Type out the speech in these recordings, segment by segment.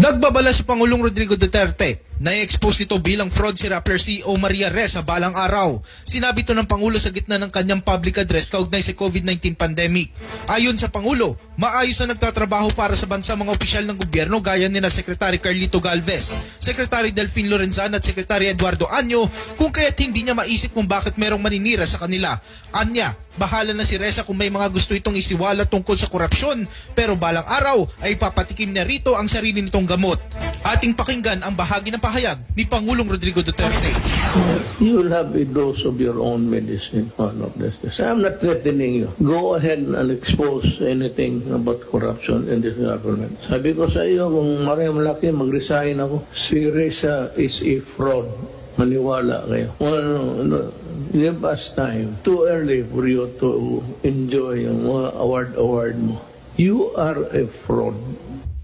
Nagbabala si Pangulong Rodrigo Duterte. Na-expose ito bilang fraud si rapper CEO Maria Ressa balang araw. Sinabi ito ng Pangulo sa gitna ng kanyang public address kaugnay sa COVID-19 pandemic. Ayon sa Pangulo, maayos na nagtatrabaho para sa bansa mga opisyal ng gobyerno gaya ni na Secretary Carlito Galvez, Secretary Delfin Lorenzan at Secretary Eduardo Año, kung kaya't hindi niya maisip kung bakit merong maninira sa kanila. Anya, bahala na si Ressa kung may mga gusto itong isiwala tungkol sa korupsyon, pero balang araw ay papatikim niya rito ang sarili nitong gamot. Ating pakinggan ang bahagi ng pahayag ni Pangulong Rodrigo Duterte. You will have a dose of your own medicine. One of this. I'm not threatening you. Go ahead and expose anything about corruption in this government. Sabi ko sa iyo, kung malaki, mag-resign ako. Si Ressa is a fraud. Maniwala kayo. No. Give us time. Too early for you to enjoy yung mga award mo. You are a fraud.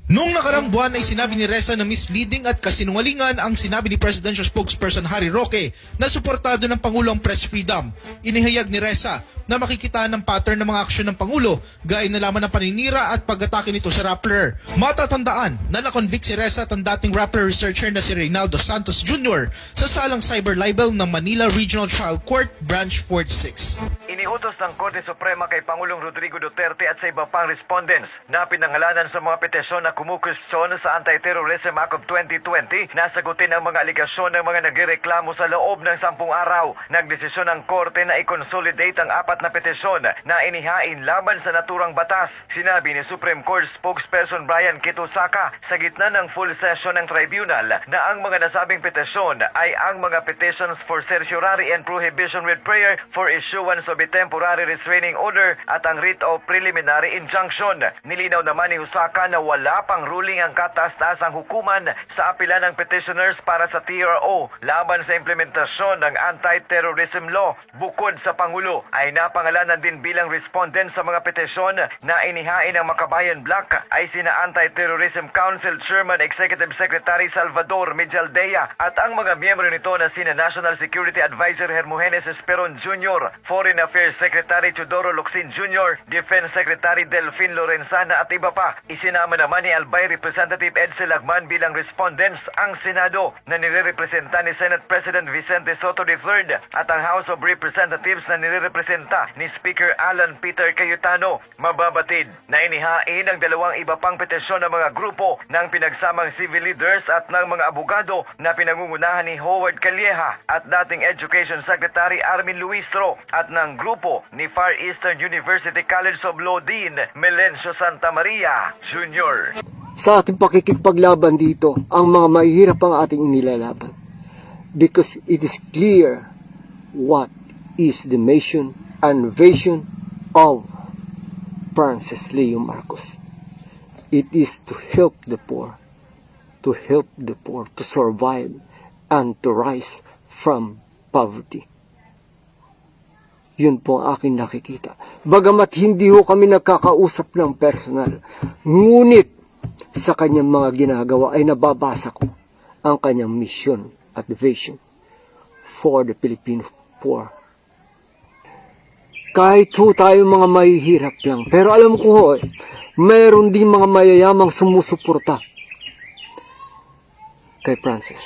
Noong nakarang buwan ay sinabi ni Ressa na misleading at kasinungalingan ang sinabi ni Presidential Spokesperson Harry Roque na suportado ng Pangulo ang press freedom. Inihayag ni Ressa na makikitaan ng pattern ng mga aksyon ng Pangulo gaya na lamang ng paninira at pag-atake nito sa rapper. Matatandaan na na-convict si Ressa at ang dating rapper researcher na si Reynaldo Santos Jr. sa salang cyber libel ng Manila Regional Trial Court Branch 46. Iniutos ng Korte Suprema kay Pangulong Rodrigo Duterte at sa iba pang respondents na pinangalanan sa mga petisyon na kumukwestiyon sa Anti-Terrorism Act of 2020 na sagutin ang mga aligasyon ng mga nagrereklamo sa loob ng 10 araw. Nagdesisyon ang Korte na i-consolidate ang 4 na petisyon na inihain laban sa naturang batas. Sinabi ni Supreme Court Spokesperson Brian Kitusaka sa gitna ng full session ng tribunal na ang mga nasabing petisyon ay ang mga petitions for certiorari and prohibition with prayer for issuance of a temporary restraining order at ang writ of preliminary injunction. Nilinaw naman ni Husaka na wala pang ruling ang kataas-taasang hukuman sa apela ng petitioners para sa TRO laban sa implementasyon ng anti-terrorism law. Bukod sa Pangulo ay napangalanan din bilang respondent sa mga petisyon na inihain ng Makabayan Black ay sina Anti-Terrorism Council Chairman Executive Secretary Salvador Mijaldea at ang mga miyembro nito na sina National Security Advisor Hermogenes Esperon Jr., Foreign Affairs Secretary Teodoro Locsin Jr., Defense Secretary Delfin Lorenzana at iba pa. Isinama naman ni Albay Representative Edsel Lagman bilang respondents ang Senado na nirerepresenta ni Senate President Vicente Soto III at ang House of Representatives na nirerepresenta ni Speaker Alan Peter Cayetano. Mababatid na inihain ang 2 iba pang petisyon ng mga grupo ng pinagsamang civil leaders at ng mga abogado na pinangungunahan ni Howard Calleja at dating Education Secretary Armin Luistro at ng grupo ni Far Eastern University College of Law Dean Melencio Santa Maria Jr. Sa ating pakikipaglaban dito, ang mga mahihirap ang ating inilalaban. Because it is clear what is the mission and vision of Francis Leo Marcos. It is to help the poor, to survive and to rise from poverty. Yun po ang aking nakikita. Bagamat hindi ho kami nagkakausap ng personal, ngunit sa kanyang mga ginagawa ay nababasa ko ang kanyang mission at vision for the Filipino poor. Kahit ho tayo mga mahihirap lang, pero alam ko ho, mayroon din mga mayayamang sumusuporta kay Francis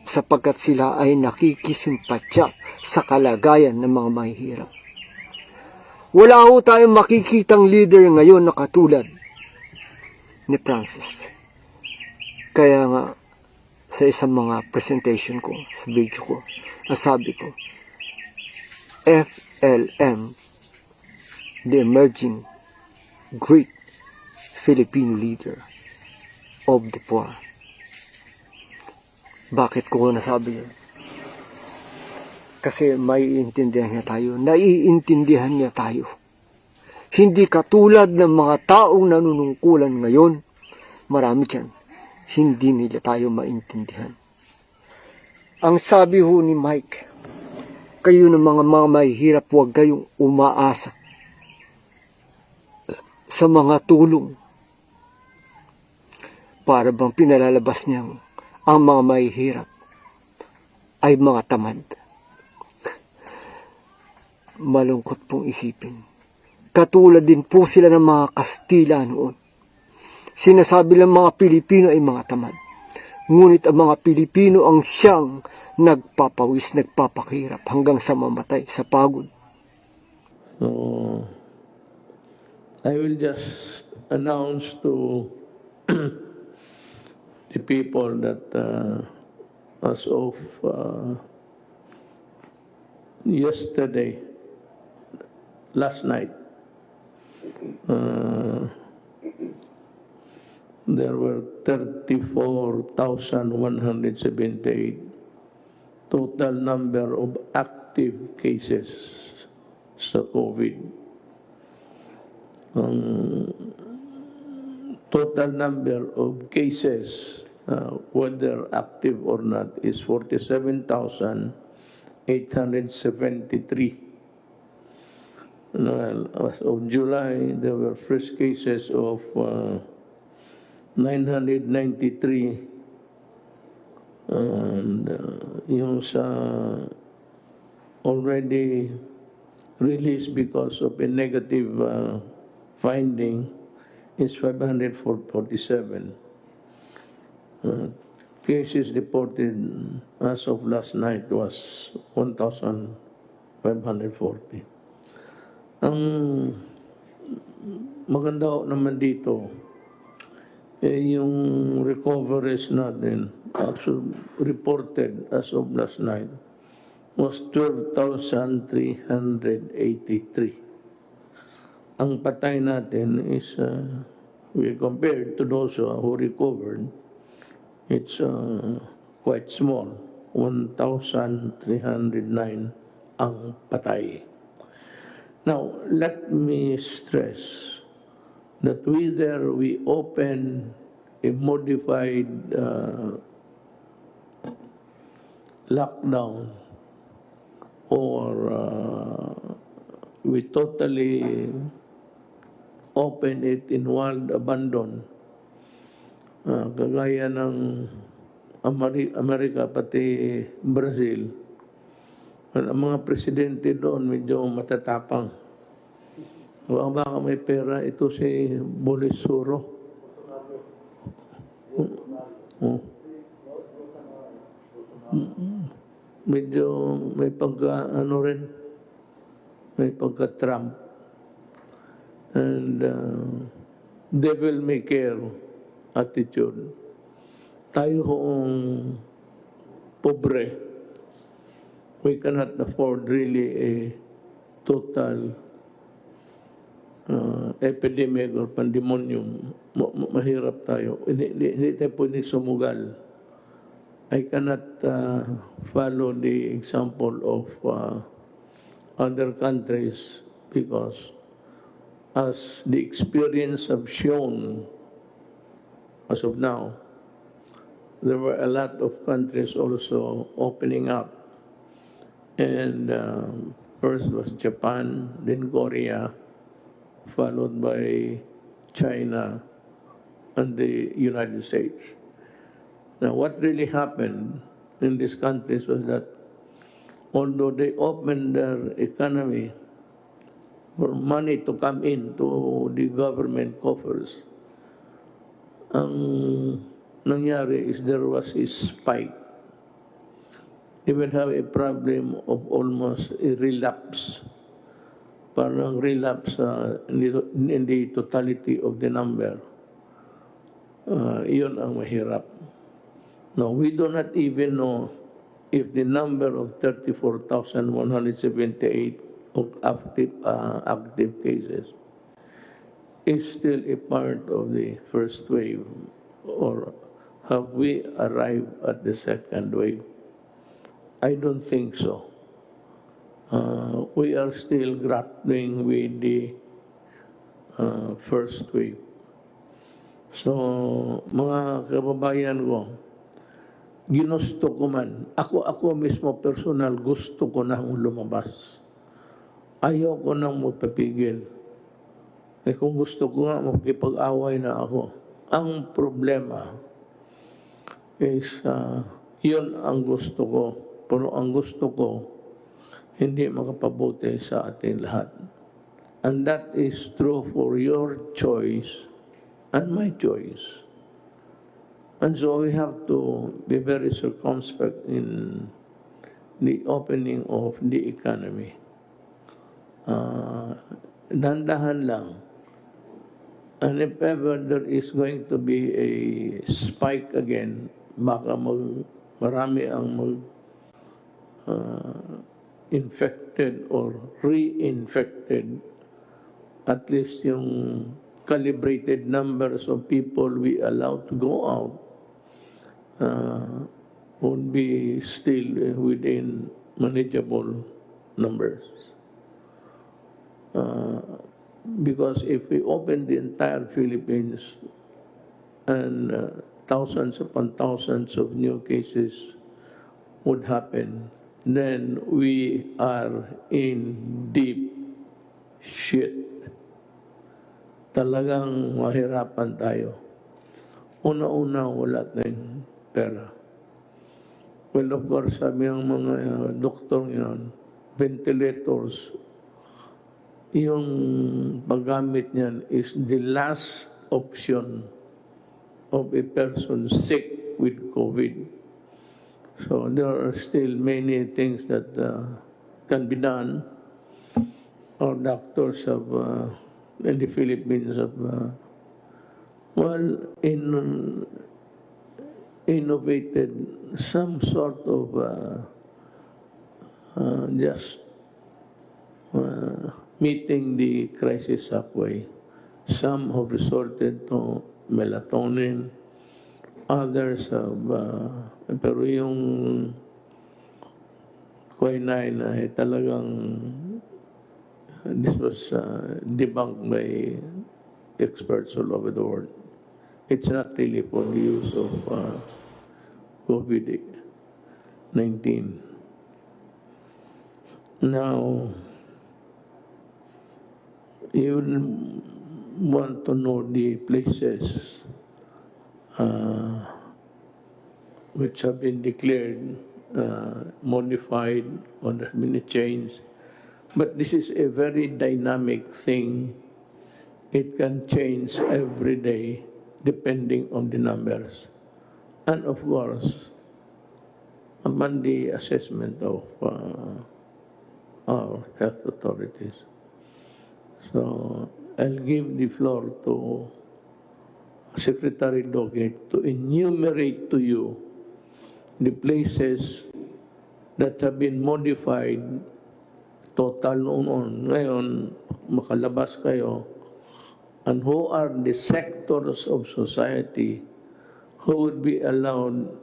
sapagkat sila ay nakikisimpatya sa kalagayan ng mga mahihirap. Wala ho tayong makikitang leader ngayon na katulad ni Francis. Kaya nga, sa isang mga presentation ko, sa video ko, nasabi ko, FLM, the emerging great Filipino leader of the poor. Bakit ko nasabi yun? Kasi maiintindihan niya tayo, naiintindihan niya tayo. Hindi katulad ng mga taong nanunungkulan ngayon, marami dyan, hindi nila tayo maintindihan. Ang sabi ho ni Mike, kayo ng mga mahihirap, huwag kayong umaasa sa mga tulong. Para bang pinalalabas niyang ang mga mahihirap ay mga tamad. Malungkot pong isipin. Katulad din po sila ng mga Kastila noon Sinasabi ng mga Pilipino ay mga tamad. Ngunit ang mga Pilipino ang siyang nagpapawis, nagpapakirap hanggang sa mamatay sa pagod. So, I will just announce to the people that as of yesterday, last night, there were 34,178 total number of active cases sa COVID. Ang total number of cases, whether active or not, is 47,873. As of July, there were fresh cases of 993, and yung sa already released because of a negative finding is 547. Cases reported as of last night was 1,540. Ang maganda naman dito, yung recoveries natin, actually reported as of last night, was 12,383. Ang patay natin is, we compared to those who recovered, it's quite small, 1,309 ang patay. Now, let me stress that whether we open a modified lockdown or we totally open it in wild abandon, kagaya ng Amerika pati Brazil, ang mga presidente doon medyo matatapang. Baka may pera, ito si Bolisuro. Medyo may pagka, may pagka-Trump. And devil may care attitude. Tayo hoong pobre, we cannot afford really a total epidemic or pandemonium. Mahirap tayo. Hindi tayo pwedeng sumugal. I cannot follow the example of other countries because as the experience have shown as of now, there were a lot of countries also opening up. And first was Japan, then Korea, followed by China and the United States. Now, what really happened in these countries was that although they opened their economy for money to come into the government coffers, ang nangyari is there was a spike. They will have a problem of almost a relapse. Parang relapse in the totality of the number. Iyon ang mahirap. Now, we do not even know if the number of 34,178 of active cases is still a part of the first wave, or have we arrived at the second wave? I don't think so. We are still grappling with the first wave. So, mga kababayan ko, ginusto ko man, ako mismo personal, gusto ko nang lumabas. Ayaw ko nang magpapigil. Kung gusto ko nga, magkipag-away na ako. Ang problema is, yun ang gusto ko. Pero ang gusto ko, hindi makapabuti sa ating lahat. And that is true for your choice and my choice. And so we have to be very circumspect in the opening of the economy. Dahan-dahan lang. And if ever there is going to be a spike again, baka marami ang infected or reinfected, at least yung calibrated numbers of people we allow to go out would be still within manageable numbers. Because if we open the entire Philippines and thousands upon thousands of new cases would happen, then we are in deep shit. Talagang mahirapan tayo. Una-una, wala tayong pera. Well, of course, sabi ng mga doktor ngayon, ventilators, yung paggamit niyan is the last option of a person sick with COVID. So there are still many things that can be done. Our doctors have, in the Philippines, have, innovated some sort of just meeting the crisis halfway. Some have resorted to melatonin, others have, pero yung quinine ay talagang, this was debunked by experts all over the world. It's not really for the use of COVID-19. Now, you want to know the places which have been declared modified or there's been a change. But this is a very dynamic thing. It can change every day depending on the numbers. And of course, upon the assessment of our health authorities. So I'll give the floor to Secretary Doggett to enumerate to you the places that have been modified total noon. Ngayon, makalabas kayo, and who are the sectors of society who would be allowed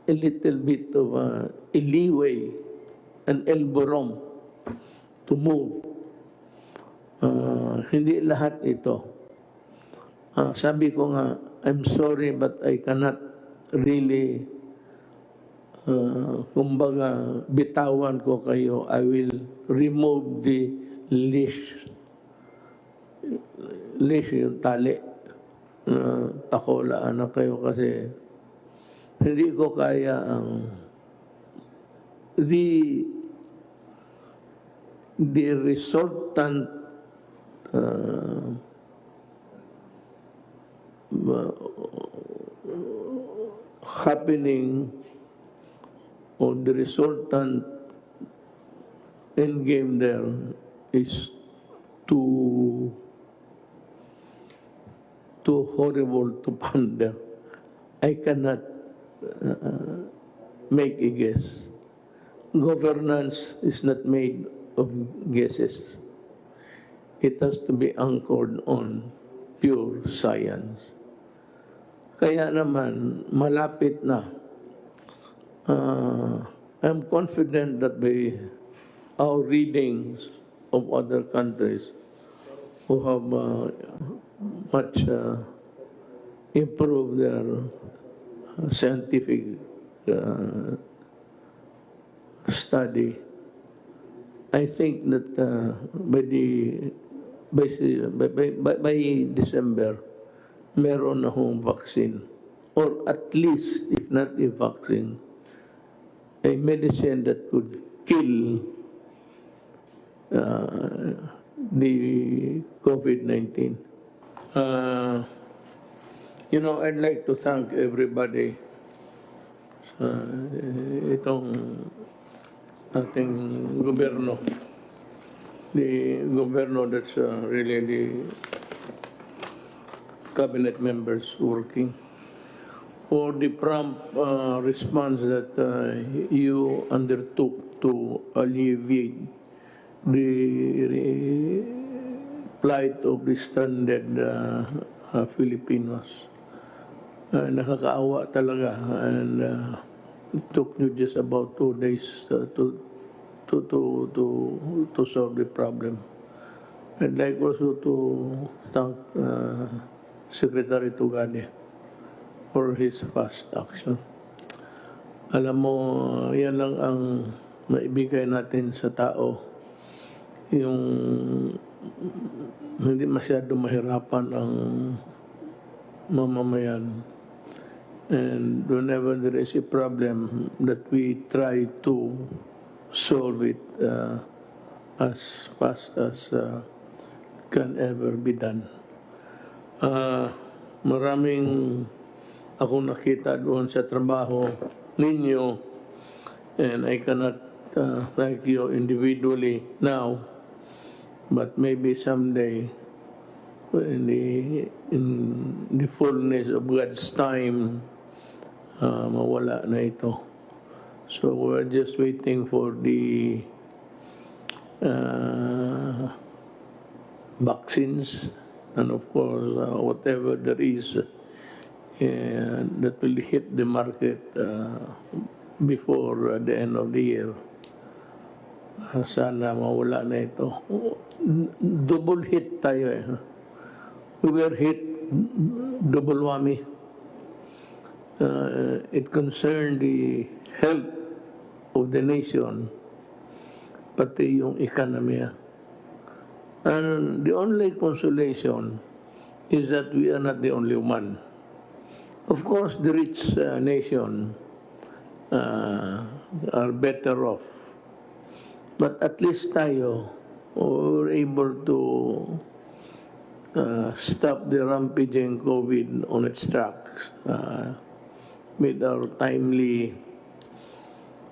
a little bit of a leeway, an elbow room to move. Hindi lahat ito. Sabi ko nga, I'm sorry but I cannot really, kumbaga, bitawan ko kayo. I will remove the leash yung tali. Pakulaan na kayo kasi hindi ko kaya ang the resultant happening or the resultant end game there is too horrible to ponder. I cannot make a guess. Governance is not made of guesses. It has to be anchored on pure science. Kaya naman, malapit na. I'm confident that by our readings of other countries who have much improved their scientific study, I think that by December, meron na hong vaccine. Or at least, if not a vaccine, a medicine that could kill the COVID-19. You know, I'd like to thank everybody sa itong ating gobyerno. The gobyerno that's really the cabinet members working for the prompt response that you undertook to alleviate the plight of the stranded Filipinos. Nakakaawa talaga, and it took you just about 2 days to solve the problem. I'd like also to thank Secretary Tugade for his fast action. Alam mo, yan lang ang maibigay natin sa tao, yung hindi masyado mahirapan ang mamamayan. And whenever there is a problem, that we try to solve it as fast as can ever be done. Maraming akong nakita doon sa trabaho ninyo, and I cannot thank you individually now, but maybe someday in the fullness of God's time, mawala na ito. So we're just waiting for the vaccines, and of course whatever there is that will hit the market before the end of the year. Sana mawala na ito. Double hit tayo eh. We were hit double whammy. It concerned the health of the nation, pati yung economy. And the only consolation is that we are not the only one. Of course, the rich nation are better off. But at least tayo were able to stop the rampaging COVID on its tracks with our timely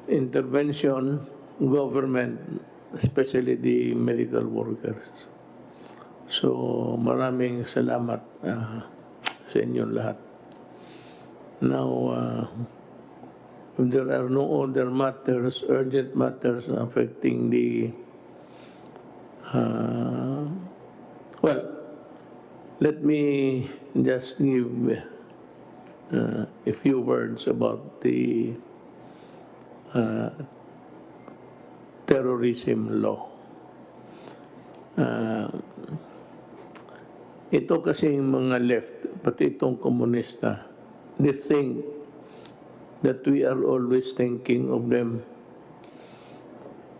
intervention, government, especially the medical workers. So maraming salamat sa inyong lahat. Now, if there are no other matters, urgent matters affecting the well, let me just give a few words about the terrorism law. Ito kasi mga left, pati itong komunista, they think that we are always thinking of them.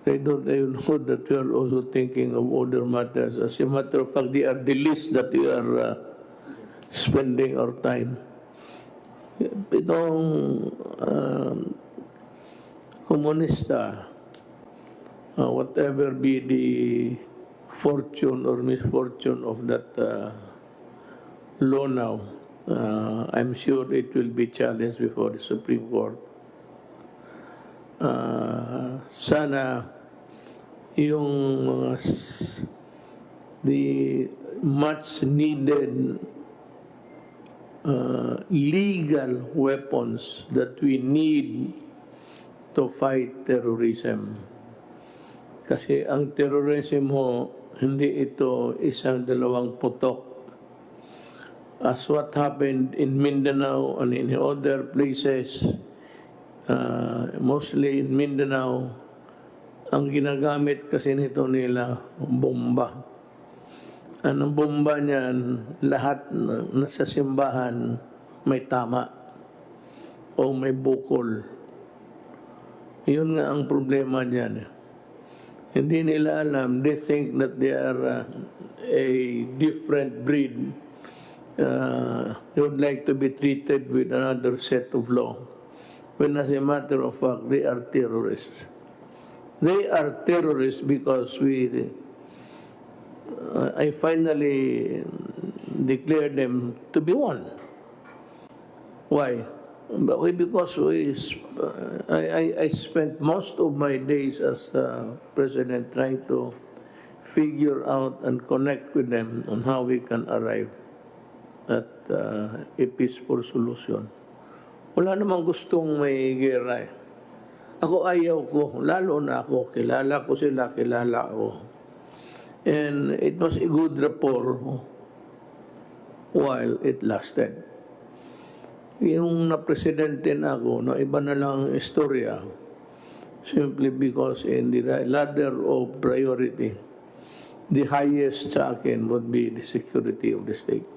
They don't even know that we are also thinking of other matters. As a matter of fact, they are the least that we are spending our time. Itong komunista, whatever be the fortune or misfortune of that law now, I'm sure it will be challenged before the Supreme Court. Sana yung the much needed legal weapons that we need to fight terrorism. Kasi ang terrorism ho, hindi ito isang dalawang putok. As what happened in Mindanao and in other places, mostly in Mindanao, ang ginagamit kasi nito nila, bomba. Ang bomba niyan, lahat nasa simbahan may tama o may bukol. Yun nga ang problema niyan. Hindi nila alam, they think that they are a different breed. They would like to be treated with another set of law. When as a matter of fact, they are terrorists. They are terrorists because I finally declared them to be one. Why? Because I spent most of my days as president trying to figure out and connect with them on how we can arrive at a peaceful solution. Wala namang gustong may gera eh. Ako ayaw ko, lalo na ako, kilala ko sila, kilala ako. And it was a good rapport while it lasted. Yung na-presidente na ako, no, iba na lang ang istorya. Simply because in the ladder of priority, the highest sa akin would be the security of the state.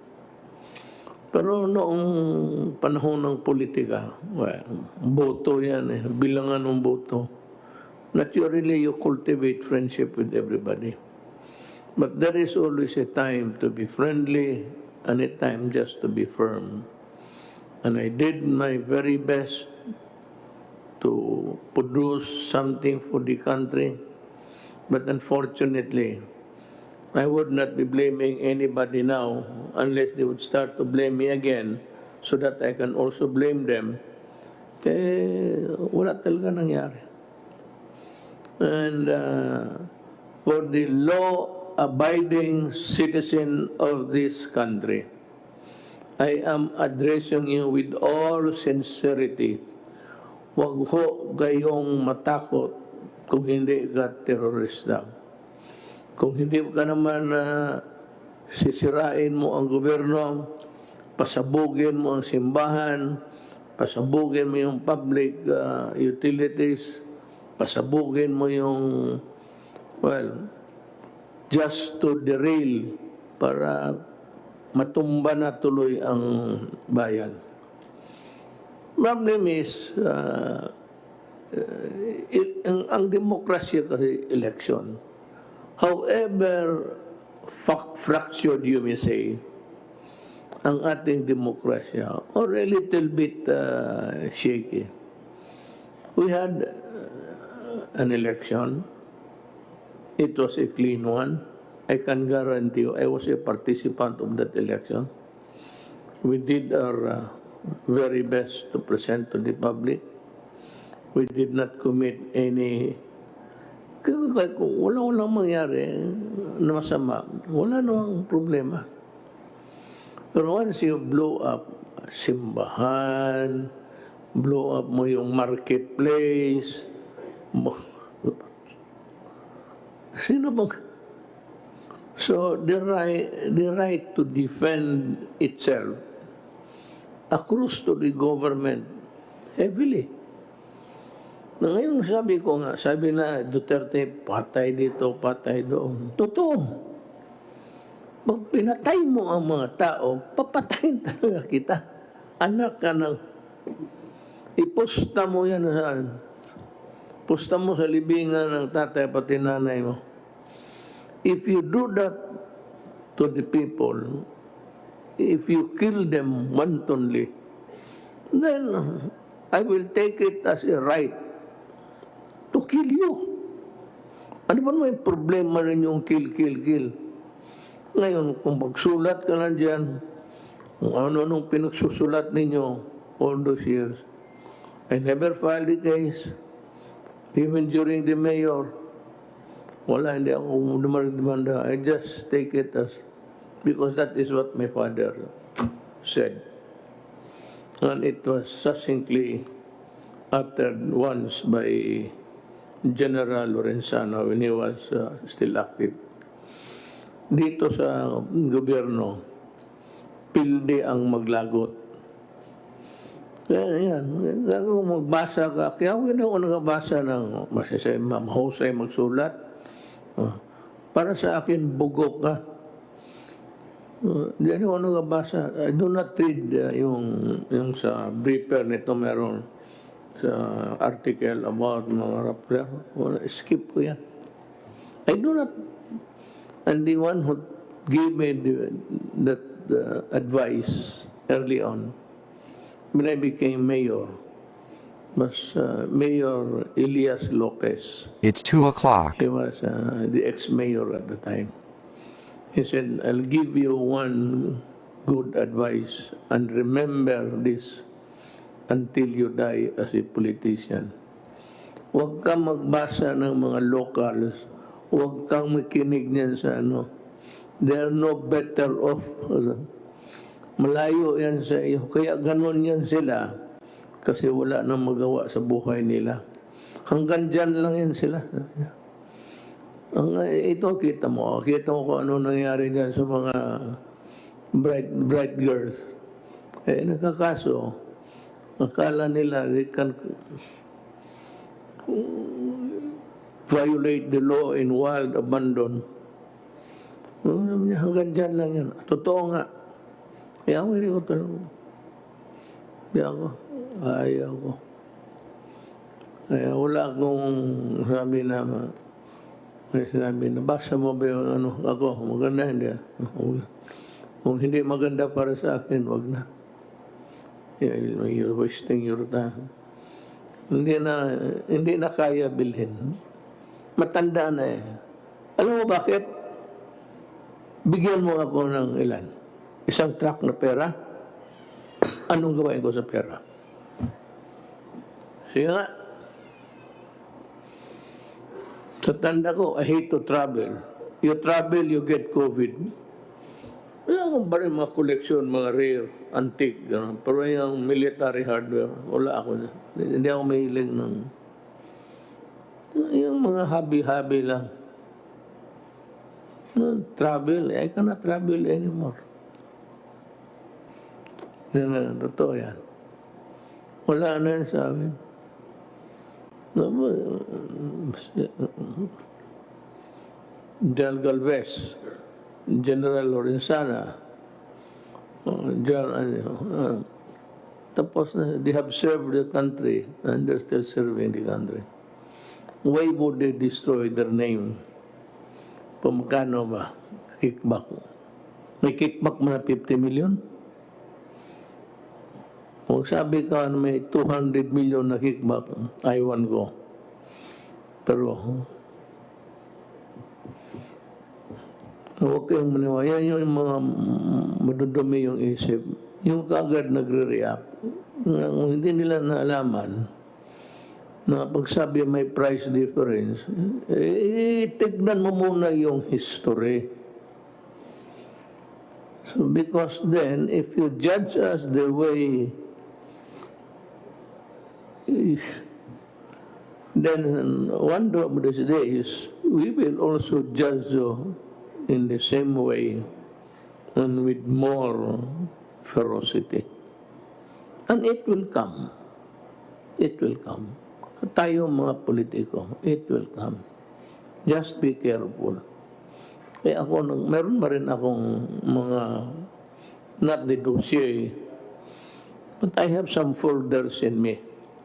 Pero noong panahon ng politika, well, boto yan eh, bilangan ng boto. Naturally, you cultivate friendship with everybody. But there is always a time to be friendly and a time just to be firm. And I did my very best to produce something for the country. But unfortunately, I would not be blaming anybody now unless they would start to blame me again so that I can also blame them. Wala talaga nangyari. And for the law-abiding citizen of this country, I am addressing you with all sincerity. Huwag ho kayong matakot kung hindi ka terorista. Kung hindi ka naman sisirain mo ang gobyerno, pasabugin mo ang simbahan, pasabugin mo yung public utilities, pasabugin mo yung, well, just to derail para matumba na tuloy ang bayan. Problem is, ang demokrasya kasi election, however fractured you may say, ang ating demokrasya, or a little bit shaky. We had an election. It was a clean one. I can guarantee you, I was a participant of that election. We did our very best to present to the public. We did not commit any. Kung walang mangyari na masama, wala namang problema. Pero once you blow up simbahan, blow up mo yung marketplace, sino bang? So the right to defend itself accrues to the government heavily. Na ngayon sabi ko nga, sabi na Duterte, patay dito, patay doon. Totoo. Pag pinatay mo ang mga tao, papatayin talaga kita. Anak ka ng, iposta mo yan saan? Posta mo sa libingan ng tatay pati nanay mo. If you do that to the people, if you kill them wantonly, then I will take it as a right to kill you. Ano ba may problema rin yung kill? Ngayon, kung magsulat ka lang dyan, kung ano-anong pinagsusulat ninyo all those years, I never filed the case. Even during the mayor, wala, hindi ako demanda. I just take it as, because that is what my father said. And it was succinctly uttered once by General Lorenzano when he was still active. Dito sa gobyerno, pilde ang maglagot. Kaya yan, kung magbasa ka, kaya hindi ako nagabasa ng mahusay magsulat. Para sa akin, bugok ka. Hindi ako nagabasa. I do not read yung sa briefer nito meron sa article about mga rapper. Skip ko yan. I do not. And the one who gave me that advice early on, when I became mayor, was Mayor Elias Lopez. It's 2 o'clock. He was the ex-mayor at the time. He said, I'll give you one good advice and remember this until you die as a politician. Huwag kang magbasa ng mga locals. Huwag kang makinig niyan sa ano. They're no better off. Malayo yan sa iyo. Kaya ganun yan sila. Kasi wala nang magawa sa buhay nila. Hanggang dyan lang yan sila. Ito kita mo kung ano nangyari dyan sa mga bright girls. Nakakaso, akala nila they can violate the law in wild abandon. Hanggang dyan lang yan. Totoo nga. Kaya ako hindi ko tanong. Ayaw ko. Kaya wala akong sinabi na, basa mo ba yung ano, ako, maganda hindi. Kung hindi maganda para sa akin, wag na. You're wasting your time. Hindi na kaya bilhin. Matanda na eh. Alam mo bakit? Bigyan mo ako ng ilan? Isang truck na pera? Anong gawain ko sa pera? Sige nga. Sa tanda ko, I hate to travel. You travel, you get COVID. Kaya akong ba rin mga koleksyon, mga rare, antique, gano'n. Pero yung military hardware, wala ako. Hindi ako mahilig ng yung mga hobby-hobby lang. Travel, I cannot travel anymore. Totoo yan. Wala na yan sa amin. Del Galvez, General Lorenzana, tapos they have served the country and they're still serving the country. Why would they destroy their name? Pamagkano ba? Kickback. May kickback mo na 50 million? O sabi ka na may 200 million na kickback, I-1 ko. Pero, huwag kayong maniwala. Yan yung mga madudumi yung isip. Yung kaagad nagre-react. Hindi nila naalaman na pagsabi may price difference, tignan mo muna yung history. So because then, if you judge us the way, then one of these days, we will also judge you in the same way and with more ferocity. And it will come. It will come. Tayo mga politiko, it will come. Just be careful. Kaya ako, meron ba rin akong mga, not the dossier, but I have some folders in me,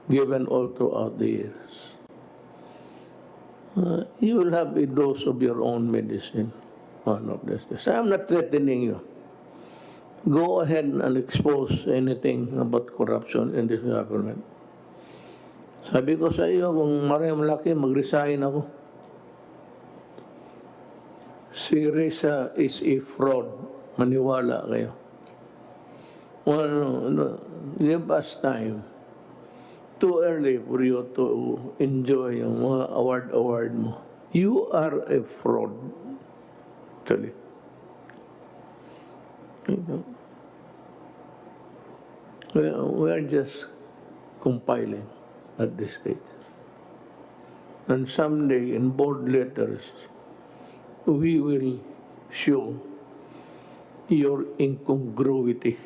given all throughout the years. You will have a dose of your own medicine. One of these days. I'm not threatening you. Go ahead and expose anything about corruption in this government. Sabi ko sa iyo, kung maraming malaki, mag-resign ako. Si Risa is a fraud. Maniwala kayo. Give us time. Too early for you to enjoy yung mga award mo. You are a fraud. Actually. We are just compiling at this stage. And someday, in bold letters, we will show your incongruity.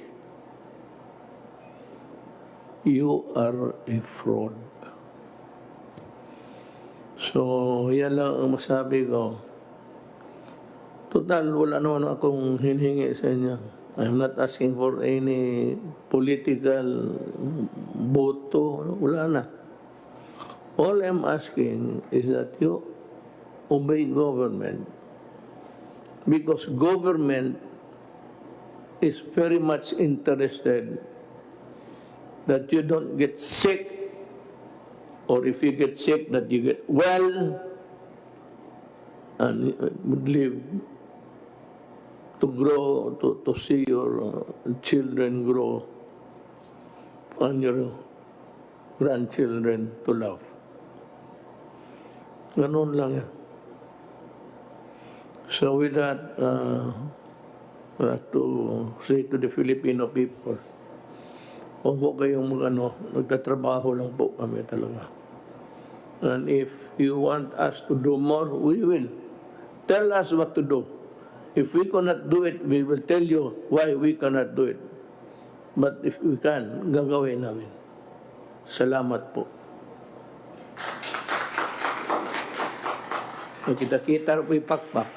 You are a fraud. So, yan lang ang masabi ko. Total, wala naman akong hinihingi sa inyo. I'm not asking for any political boto. Wala na. All I'm asking is that you obey government. Because government is very much interested that you don't get sick, or if you get sick, that you get well and would live to grow, to see your children grow on your grandchildren to love. Ganun lang yan. So with that, I have to say to the Filipino people, huwag po kayong nagtatrabaho lang po kami talaga. And if you want us to do more, we will. Tell us what to do. If we cannot do it, we will tell you why we cannot do it. But if we can, gagawin namin. Salamat po. Kita-kita po ipakpak.